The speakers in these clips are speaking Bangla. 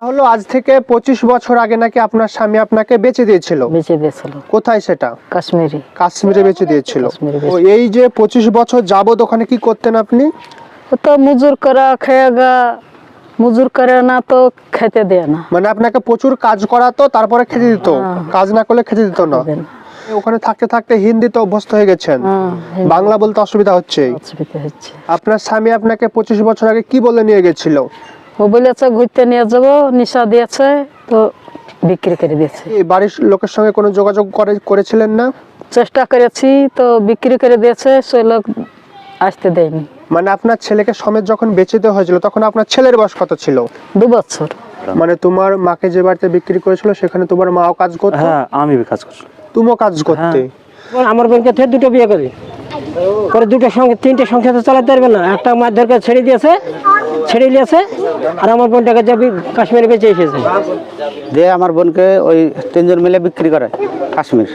হলো আজ থেকে 25 বছর আগে নাকি আপনার স্বামী আপনাকে বেচে দিয়েছিল। কোথায় সেটা? কাশ্মীরে বেচে দিয়েছিল। ও এই যে 25 বছর যাবত ওখানে কি করতেন আপনি? তো মজুর করা খেয়েগা, মজুর করে না তো খেতে দেয় না। মানে আপনাকে প্রচুর কাজ করাতো, তারপরে খেতে দিত, কাজ না করলে খেতে দিত না। ওখানে থাকতে থাকতে হিন্দিতে অভ্যস্ত হয়ে গেছেন, বাংলা বলতে অসুবিধা হচ্ছে। আপনার স্বামী আপনাকে 25 বছর আগে কি বলে নিয়ে গেছিল? ও বলেছে ঘুরতে নিয়ে যাবো, নিশা দিয়েছে তো বিক্রি করে দিয়েছে। বাড়ির লোকের সঙ্গে কোনো যোগাযোগ করেছিলেন না? চেষ্টা করেছি তো বিক্রি করে দিয়েছে, সেই লোক আসতে দেয়নি। মানে আপনার ছেলেকে সমেত যখন বেচে দেওয়া হয়েছিল তখন আপনার ছেলের বয়স কত ছিল? 2 বছর। মানে তোমার মাকে যে বাড়িতে বিক্রি করেছিল সেখানে তোমার মাও কাজ করতো? হ্যাঁ, আমি কাজ করছি। তুমিও কাজ করতে? আমার বোনকে থেকে 2টো বিয়ে করি, পরে 2টোর সঙ্গে 3টে সংসার তো চালাতে পারবে না। একটা মারধরকে ছেড়ে দিয়েছে, আর আমার বোনটাকে যাবি কাশ্মীরে বেঁচে এসেছে। দিয়ে আমার বোনকে ওই 3জন মিলে বিক্রি করে কাশ্মীর।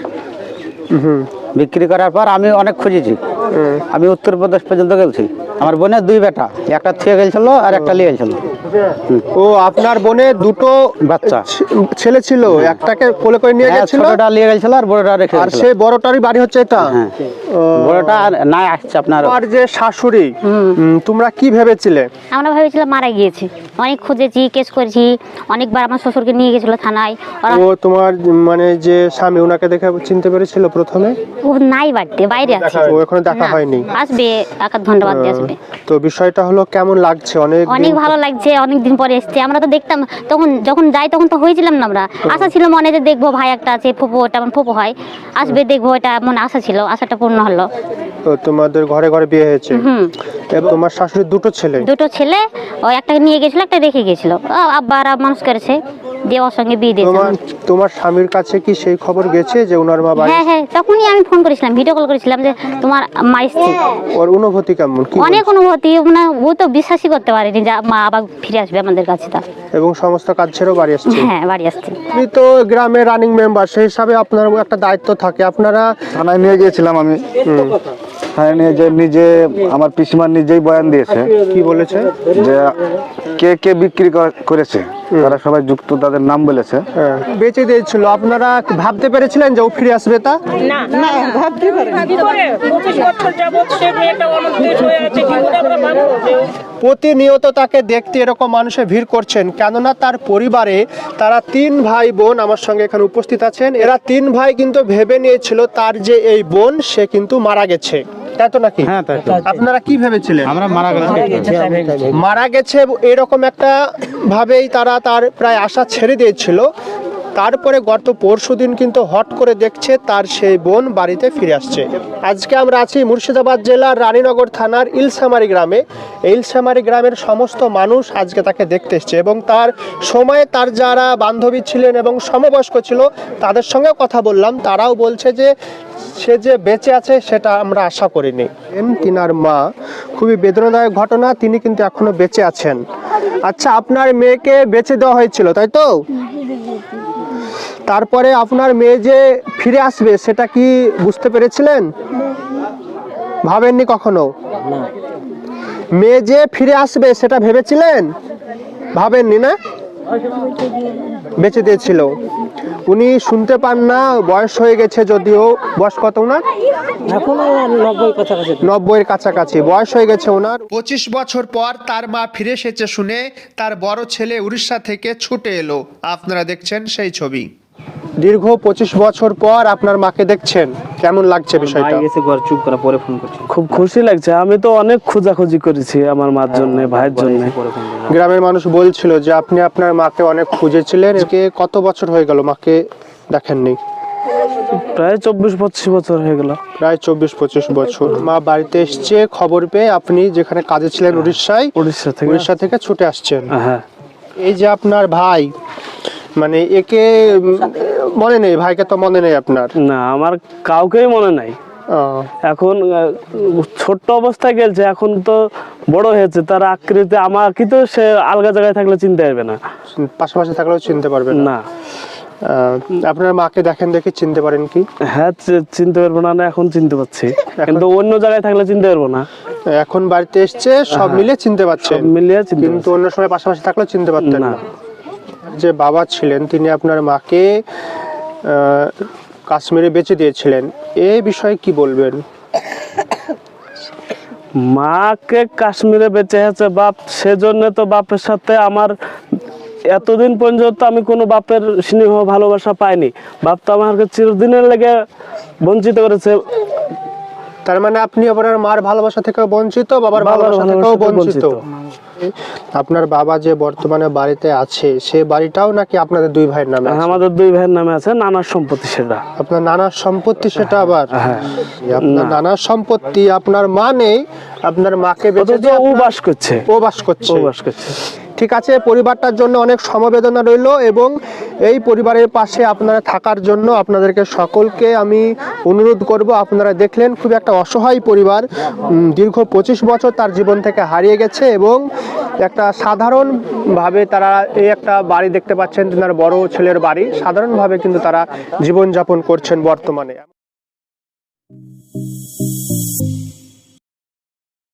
বিক্রি করার পর আমি অনেক খুঁজেছি, আমি উত্তরপ্রদেশ পর্যন্ত গেছি। আমার বোনের 2 বেটা, একটা থুয়ে গেছিল আর একটা নিয়ে গেছিল। ও আপনার বোনের 2টো বাচ্চা ছেলে ছিল, একটাকে কোলে করে নিয়ে গেছিল, ছোটটা নিয়ে গেছিল আর বড়টা রেখে আর সেই বড়টারই বাড়ি হচ্ছে এটা। বড়টা না আসছে আপনার। আর যে শাশুড়ি, তোমরা কি ভেবেছিলে? আমরা ভেবেছিলাম মারা গিয়েছে, অনেক খুঁজেছি, কেস করেছি, অনেকবার আমার শ্বশুরকে নিয়ে গেছিল থানায়। ও তোমার মানে যে স্বামী, ওনাকে দেখে চিনতে পেরেছিল প্রথমে? ও নাই বাড়িতে, বাইরে আছে। ও এখনো দেখা হয়নি? আসবে, 1 ঘন্টা বাদ দিয়ে আসবে। তো বিষয়টা হলো কেমন লাগছে? অনেক ভালো লাগছে, অনেকদিন পরে এসছে। আমরা তো দেখতাম তখন, যখন যাই তখন তো হয়েছিলাম না। আমরা আশা ছিল মনে যে দেখবো ভাই একটা আছে, ফুপু, ওটা আমার ফুপু হয়, আসবে দেখবো, এটা মনে আশা ছিল, আশাটা পূর্ণ হলো। তো তোমাদের ঘরে ঘরে বিয়ে হয়েছে? এবং তোমার শাশুড়ির 2টো ছেলে? 2টো ছেলে, ও একটা নিয়ে গেছিল, একটা রেখে গেছিল। আব্বা আর মানুষ করেছে, দিয়ে ওর সঙ্গে বিয়ে দিয়েছে। তোমার স্বামীর কাছে কি সেই খবর গেছে যে ওনার মা বাড়ি? হ্যাঁ, তখনই আমি ফোন করেছিলাম, ভিডিও কল করেছিলাম যে তোমার মা এসছে। ওর অনুভূতি কেমন? অনেক অনুভূতি, মানে ও তো বিশ্বাসই করতে পারেনি যে মা আবার ফিরে আসবে আমাদের কাছে। তা এবং সমস্ত কাজ ছেড়েও বাড়ি আসছে? হ্যাঁ, বাড়ি আসছে। আপনি তো গ্রামের রানিং মেম্বার, সেই হিসাবে আপনার একটা দায়িত্ব থাকে। আপনারা থানায় নিয়ে গিয়েছিলাম আমি। থানায় নিয়ে যে নিজে আমার পিসিমা নিজেই বয়ান দিয়েছে। কি বলেছে? যে কে কে বিক্রি করেছে তারা সবাই যুক্ত, তাদের নাম বলেছে। বেঁচে দিয়েছিল। আপনারা ভাবতে পেরেছিলেন যে ও ফিরে আসবে? তা না, ভাবতে পারেনি। প্রতিনিয়ত তাকে দেখতে এরকম মানুষে ভিড় করছেন, কেননা তার পরিবারে তারা 3 ভাই বোন আমার সঙ্গে এখানে উপস্থিত আছেন। এরা 3 ভাই কিন্তু ভেবে নিয়েছিল তার যে এই বোন, সে কিন্তু মারা গেছে, তাই তো নাকি? হ্যাঁ, তাই তো। আপনারা কি ভেবেছিলেন? আমরা মারা গেছে এরকম একটা ভাবেই তারা তার প্রায় আশা ছেড়ে দিয়েছিল। তারপরে গত পরশুদিন কিন্তু হট করে দেখছে তার সেই বোন বাড়িতে ফিরে আসছে। আজকে আমরা আছি মুর্শিদাবাদ জেলার রানীনগর থানার ইলশামারি গ্রামে। ইলশামারি গ্রামের সমস্ত মানুষ আজকে তাকে দেখতে এসছে, এবং তার সময়ে তার যারা বান্ধবী ছিলেন এবং সমবয়স্ক ছিল তাদের সঙ্গে কথা বললাম, তারাও বলছে যে সে যে বেঁচে আছে সেটা আমরা আশা করিনি। তিনার মা, খুবই বেদনাদায়ক ঘটনা, তিনি কিন্তু এখনো বেঁচে আছেন। আচ্ছা, আপনার মেয়েকে বেঁচে দেওয়া হয়েছিল, তাই তো? তারপরে আপনার মেয়ে যে ফিরে আসবে সেটা কি বুঝতে পেরেছিলেন? ভাবেননি কখনো? মেয়ে যে ফিরে আসবে সেটা ভেবেছিলেন? ভাবেননি না? বেঁচে দিয়েছিল। উনি শুনতে পান না, বয়স হয়ে গেছে, যদিও বয়স কত ওনার? 90-এর কাছাকাছি বয়স হয়ে গেছে ওনার। 25 বছর পর তার মা ফিরে এসেছে শুনে তার বড় ছেলে উড়িষ্যা থেকে ছুটে এলো। আপনারা দেখছেন সেই ছবি। দীর্ঘ 25 বছর পর আপনার মাকে দেখছেন, কেমন লাগছে বিষয়টা? খুব খুশি লাগছে। আমি তো অনেক খোঁজাখুঁজি করেছি আমার মার জন্য, ভাইয়ের জন্য। গ্রামের মানুষ বলছিল যে আপনি আপনার মাকে অনেক খুঁজেছিলেন। কত বছর হয়ে গেল মাকে দেখেননি? প্রায় 24-25 বছর হয়ে গেল। প্রায় 24-25 বছর। মা বাড়িতে এসছে খবর পেয়ে, আপনি যেখানে কাজে ছিলেন উড়িষ্যা থেকে ছুটে আসছেন। হ্যাঁ। এই যে আপনার ভাই, মানে একে মনে নেই? ভাইকে তো মনে নেই আপনার? না, আমার কাউকেই মনে নাই। এখন ছোট্ট অবস্থায় গেছে, এখন তো বড় হয়েছে, তার আকৃতি আমাকে তো সে আলগা জায়গায় থাকলে চিনতে পারবে না, পাশাপাশি থাকলেও চিনতে পারবে না। আপনার মাকে দেখেন, দেখে চিনতে পারেন কি? হ্যাঁ, চিনতে পারবো না, এখন চিনতে পারছি, কিন্তু অন্য জায়গায় থাকলে চিনতে পারবো না। এখন বাড়িতে এসছে, সব মিলে চিনতে পারছেন, কিন্তু অন্য সময় পাশাপাশি থাকলে চিনতে পারতেন না। যে বাবা ছিলেন তিনি আপনার মাকে কাশ্মীরে বেচে দিয়েছিলেন, এই বিষয়ে কি বলবেন? মাকে কাশ্মীরে বেঁচে আছে বাপ, সেজন্য তো বাপের সাথে আমার এতদিন পর্যন্ত আমি কোনো বাপের স্নেহ ভালোবাসা পাইনি। বাপ তো আমাকে চিরদিনের লেগে বঞ্চিত করেছে। তার মানে আপনি আপনার মার ভালোবাসা থেকেও বঞ্চিত, বাবার বাবার ভালোবাসা থেকেও ভালোবাসা থেকেও বঞ্চিত। আপনার বাবা যে বর্তমানে বাড়িতে আছে, সে বাড়িটাও নাকি আপনাদের দুই ভাইয়ের নামে আছে? আমাদের দুই ভাইয়ের নামে আছে, নানার সম্পত্তি সেটা। আপনার নানার সম্পত্তি সেটা আবার? হ্যাঁ। আপনার নানার সম্পত্তি, আপনার মা নেই, আপনার মাকে বেঁচে অথচ দিয়ে ও বাস করছে, ও বাস করছে। ও বাস করছে। ঠিক আছে, পরিবারটার জন্য অনেক সমবেদনা রইল এবং এই পরিবারের পাশে আপনারা থাকার জন্য আপনাদেরকে সকলকে আমি অনুরোধ করব। আপনারা দেখলেন খুব একটা অসহায় পরিবার, দীর্ঘ 25 বছর তার জীবন থেকে হারিয়ে গেছে এবং একটা সাধারণভাবে তারা এই একটা বাড়ি দেখতে পাচ্ছেন, তার বড় ছেলের বাড়ি, সাধারণভাবে কিন্তু তারা জীবনযাপন করছেন বর্তমানে।